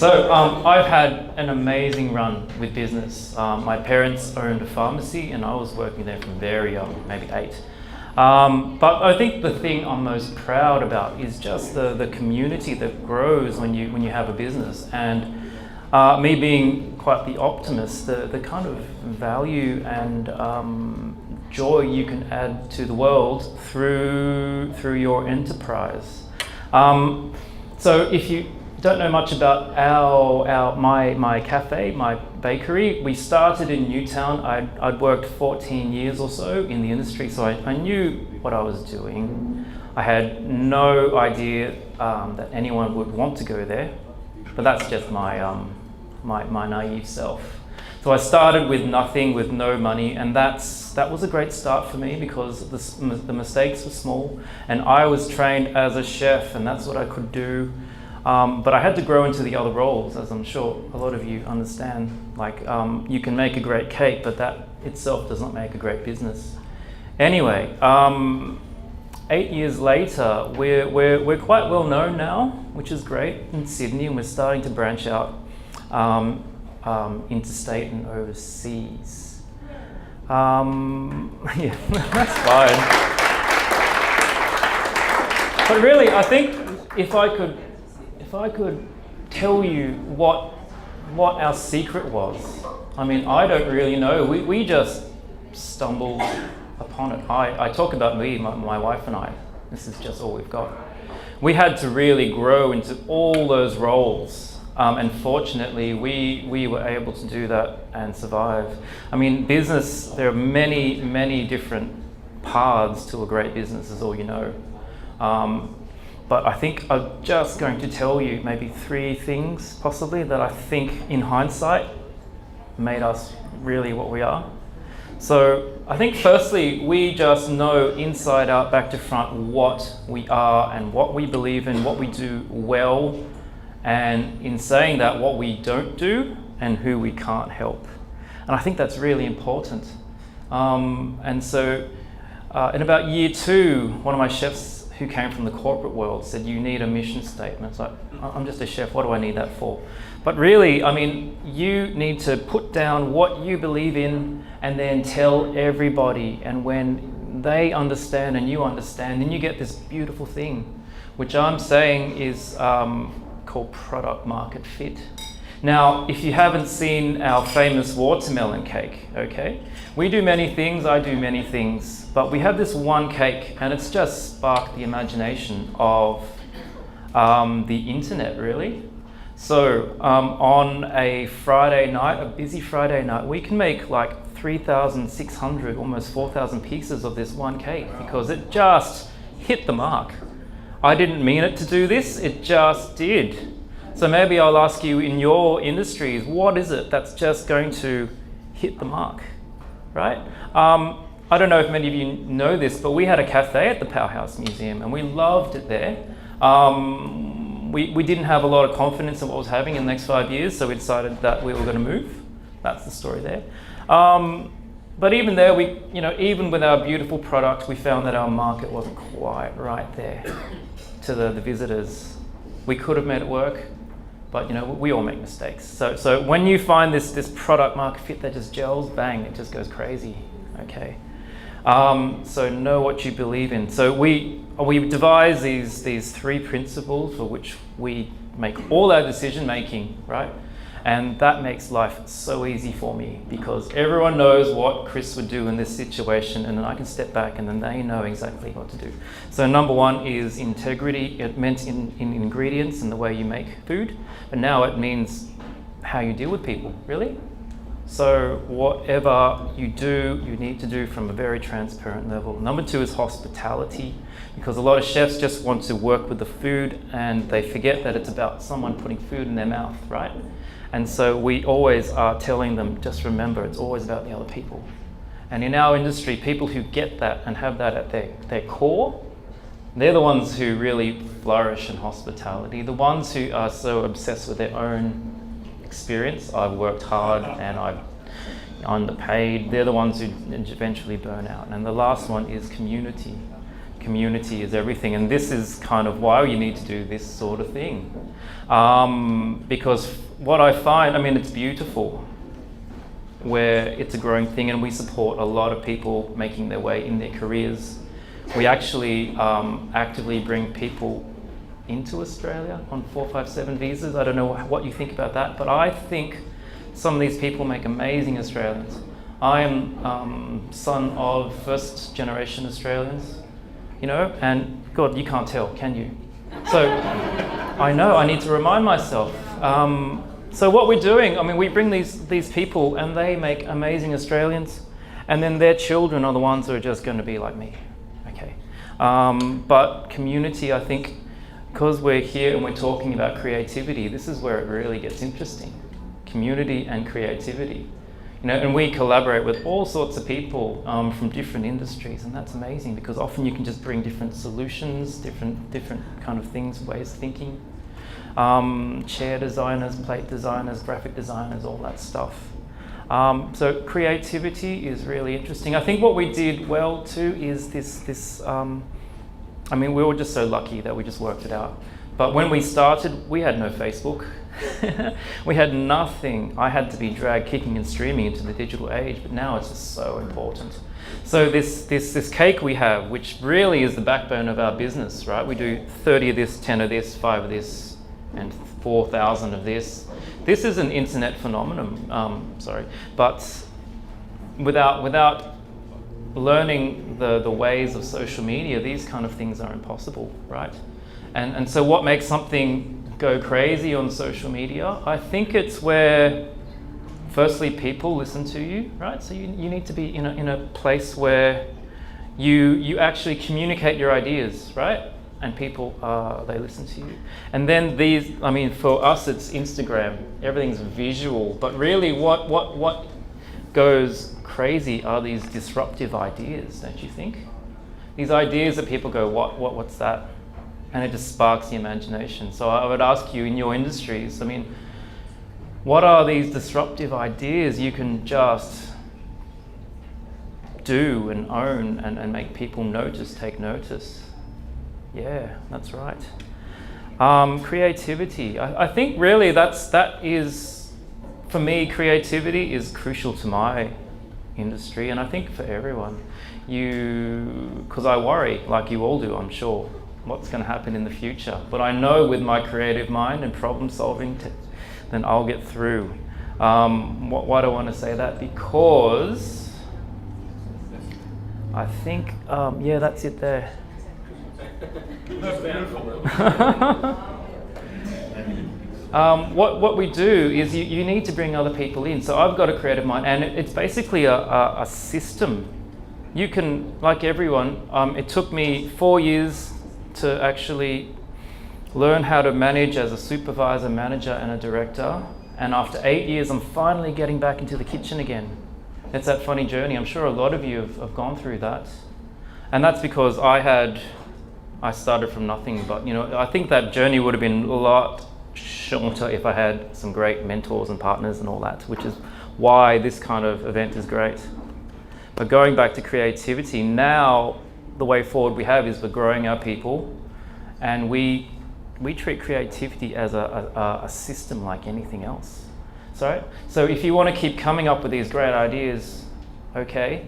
I've had an amazing run with business. My parents owned a pharmacy and I was working there from very young, maybe 8. But I think the thing I'm most proud about is just the community that grows when you have a business. And me being quite the optimist, the kind of value and joy you can add to the world through your enterprise. So if you don't know much about my cafe, my bakery, we started in Newtown. I'd worked 14 years or so in the industry, so I knew what I was doing. I had no idea that anyone would want to go there, but that's just my naive self. So I started with nothing, with no money, and that was a great start for me because the mistakes were small, and I was trained as a chef, and that's what I could do. But I had to grow into the other roles, as I'm sure a lot of you understand. Like, you can make a great cake, but that itself does not make a great business. Anyway, 8 years later, we're quite well known now, which is great in Sydney, and we're starting to branch out interstate and overseas. Yeah, that's fine. But really, I think if I could tell you what our secret was, I mean, I don't really know. We just stumbled upon it. I talk about me, my wife and I. This is just all we've got. We had to really grow into all those roles. And fortunately, we were able to do that and survive. I mean, business, there are many, many different paths to a great business, is all you know. But I think I'm just going to tell you maybe 3 things, possibly, that I think in hindsight made us really what we are. So I think firstly, we just know inside out, back to front, what we are and what we believe in, what we do well, and in saying that, what we don't do and who we can't help. And I think that's really important. And so in about year 2, one of my chefs who came from the corporate world said, you need a mission statement. It's like, I'm just a chef, what do I need that for? But really, I mean, you need to put down what you believe in and then tell everybody. And when they understand and you understand, then you get this beautiful thing, which I'm saying is called product market fit. Now, if you haven't seen our famous watermelon cake, okay? We do many things, I do many things, but we have this one cake and it's just sparked the imagination of the internet, really. So on a Friday night, a busy Friday night, we can make like 3,600, almost 4,000 pieces of this one cake because it just hit the mark. I didn't mean it to do this, it just did. So maybe I'll ask you in your industries, what is it that's just going to hit the mark, right? I don't know if many of you know this, but we had a cafe at the Powerhouse Museum and we loved it there. We didn't have a lot of confidence in what was happening in the next 5 years, so we decided that we were going to move. That's the story there. But even there, even with our beautiful product, we found that our market wasn't quite right there to the visitors. We could have made it work, but we all make mistakes. So when you find this product market fit that just gels, bang, it just goes crazy. Okay. So know what you believe in. So we devise these 3 principles for which we make all our decision making, right? And that makes life so easy for me because everyone knows what Chris would do in this situation, and then I can step back and then they know exactly what to do. So number 1 is integrity. It meant in ingredients and the way you make food, but now it means how you deal with people, really. So whatever you do, you need to do from a very transparent level. Number 2 is hospitality, because a lot of chefs just want to work with the food and they forget that it's about someone putting food in their mouth, right? And so we always are telling them, just remember, it's always about the other people. And in our industry, people who get that and have that at their core, they're the ones who really flourish in hospitality. The ones who are so obsessed with their own experience, I've worked hard and I'm underpaid, they're the ones who eventually burn out. And the last one is community. community is everything, and this is kind of why you need to do this sort of thing. Because what I find, I mean, it's beautiful where it's a growing thing, and we support a lot of people making their way in their careers. We actually actively bring people into Australia on 457 visas. I don't know what you think about that, but I think some of these people make amazing Australians. I am son of first generation Australians, you know, and God, you can't tell, can you? So I know I need to remind myself. So what we're doing, I mean, we bring these people and they make amazing Australians, and then their children are the ones who are just going to be like me, okay? But community, I think, because we're here and we're talking about creativity, this is where it really gets interesting. Community and creativity. You know, and we collaborate with all sorts of people from different industries, and that's amazing because often you can just bring different solutions, different kind of things, ways of thinking. Chair designers, plate designers, graphic designers, all that stuff. So creativity is really interesting. I think what we did well too is this. I mean, we were just so lucky that we just worked it out. But when we started, we had no Facebook. We had nothing. I had to be dragged kicking and streaming into the digital age, but now it's just so important. So this cake we have, which really is the backbone of our business, right? We do 30 of this, 10 of this, 5 of this, and 4,000 of this. This is an internet phenomenon, but without learning the ways of social media, these kind of things are impossible, right? And so what makes something go crazy on social media? I think it's where, firstly, people listen to you, right? So you need to be in a place where you actually communicate your ideas, right? And people, they listen to you. And then these, I mean, for us, it's Instagram. Everything's visual, but really what goes crazy are these disruptive ideas, don't you think? These ideas that people go, what's that? And it just sparks the imagination. So I would ask you, in your industries, I mean, what are these disruptive ideas you can just do and own and make people take notice? Yeah, that's right. Creativity. I think really that is, for me, creativity is crucial to my industry, and I think for everyone. Because I worry, like you all do, I'm sure, what's going to happen in the future. But I know with my creative mind and problem solving, then I'll get through. Why do I want to say that? Because I think, yeah, that's it there. What we do is you need to bring other people in. So I've got a creative mind, and it's basically a system. You can, like everyone, it took me 4 years to actually learn how to manage as a supervisor, manager, and a director. And after 8 years, I'm finally getting back into the kitchen again. It's that funny journey. I'm sure a lot of you have gone through that. And that's because I started from nothing, but you know, I think that journey would have been a lot shorter if I had some great mentors and partners and all that, which is why this kind of event is great. But going back to creativity, now the way forward we have is we're growing our people, and we treat creativity as a system like anything else. So if you want to keep coming up with these great ideas, okay,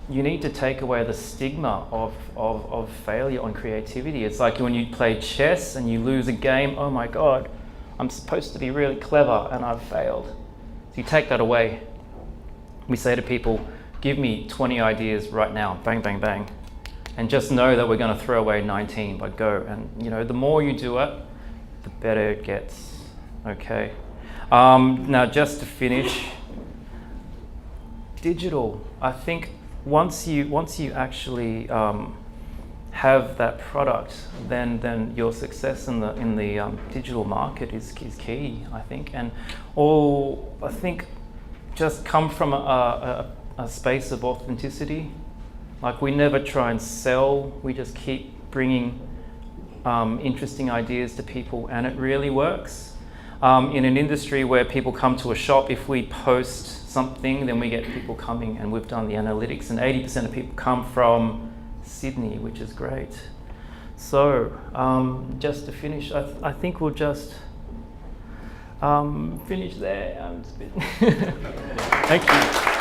you need to take away the stigma of failure on creativity. It's like when you play chess and you lose a game, oh my God, I'm supposed to be really clever and I've failed. So you take that away. We say to people, give me 20 ideas right now, bang, bang, bang. And just know that we're going to throw away 19, but go. And you know, the more you do it, the better it gets, okay? Now just to finish, digital. I think once you actually have that product, then your success in the digital market is key, I think. And I think just come from a space of authenticity. Like, we never try and sell, we just keep bringing interesting ideas to people, and it really works. In an industry where people come to a shop, if we post something, then we get people coming, and we've done the analytics, and 80% of people come from Sydney, which is great. So, just to finish, I think we'll just finish there. Thank you.